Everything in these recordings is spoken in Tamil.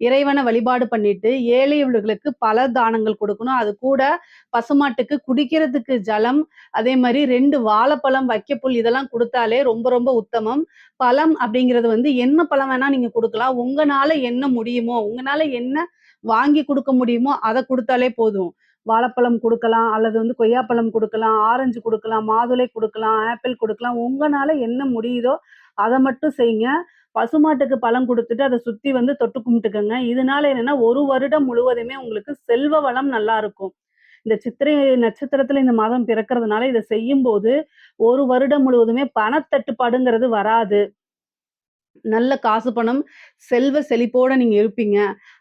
இறைவனை வழிபாடு பண்ணிட்டு ஏழை எளியவர்களுக்கு பல தானங்கள் கொடுக்கணும். அது கூட பசுமாட்டுக்கு குடிக்கிறதுக்கு ஜலம், அதே மாதிரி 2 வாழைப்பழம், வைக்கப்புல் இதெல்லாம் குடுத்தாலே ரொம்ப ரொம்ப உத்தமம். பழம் அப்படிங்கிறது வந்து என்ன பழம் வேணா நீங்க குடுக்கலாம். உங்கனால என்ன முடியுமோ, உங்கனால என்ன வாங்கி குடுக்க முடியுமோ அத குடுத்தாலே போதும். வாழைப்பழம் குடுக்கலாம், அல்லது வந்து கொய்யாப்பழம் குடுக்கலாம், ஆரஞ்சு குடுக்கலாம், மாதுளை குடுக்கலாம், ஆப்பிள் குடுக்கலாம். உங்கனால என்ன முடியுதோ அத மட்டும் செய்யுங்க. பசுமாட்டுக்கு பழம் குடுத்துட்டு அத சுத்தி வந்து தொட்டு கும்பிட்டுக்கங்க. இதனால என்னன்னா, 1 வருடம் முழுவதுமே உங்களுக்கு செல்வ வளம் நல்லா இருக்கும். இந்த சித்திரை நட்சத்திரத்துல இந்த மாதம் பிறக்கிறதுனால இத செய்யும்போது, 1 வருடம் முழுவதுமே பணத்தட்டுப்பாடுங்கிறது வராது. நல்ல காசு, பணம், செல்வ செழிப்போட நீங்க இருப்பீங்க.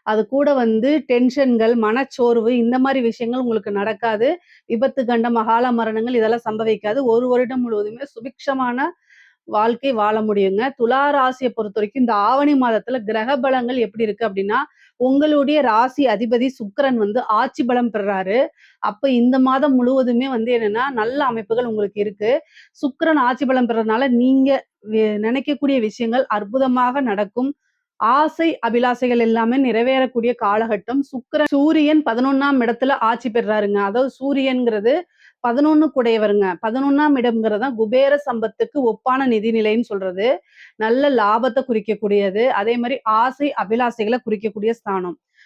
அது கூட வந்து டென்ஷன்கள், மனச்சோர்வு இந்த மாரி விஷயங்கள் உங்களுக்கு நடக்காது. விபத்து, கண்டம், அகால மரணங்கள் இதெல்லாம் சம்பவிக்காது. 1 வருடம் முழுவதுமே சுபிக்ஷமான வாழ்க்கை வாழ முடியுங்க. துலா ராசிய பொறுத்தவரைக்கும் இந்த ஆவணி மாதத்துல கிரக பலங்கள் எப்படி இருக்கு அப்படின்னா, உங்களுடைய ராசி அதிபதி சுக்கிரன் வந்து ஆட்சி பலம் பெறுறாரு. அப்ப இந்த மாதம் முழுவதுமே வந்து என்னன்னா, நல்ல அமைப்புகள் உங்களுக்கு இருக்கு. சுக்கிரன் ஆட்சி பலம் பெறதுனால நீங்க நினைக்கக்கூடிய விஷயங்கள் அற்புதமாக நடக்கும். ஆசை, அபிலாசைகள் எல்லாமே நிறைவேறக்கூடிய காலகட்டம். சூரியன் 11ஆம் இடத்துல ஆட்சி பெறுறாருங்க. அதாவது சூரியன்ங்கிறது 11 குடையவருங்க. 11ஆம் இடம்ங்கிறது தான் குபேர சம்பத்துக்கு ஒப்பான நிதிநிலைன்னு சொல்றது. நல்ல லாபத்த குறிக்கக்கூடியது. அதே மாரி ஆசை, அபிலாசைகள குறிக்கக்கூடிய ஸ்தானம்.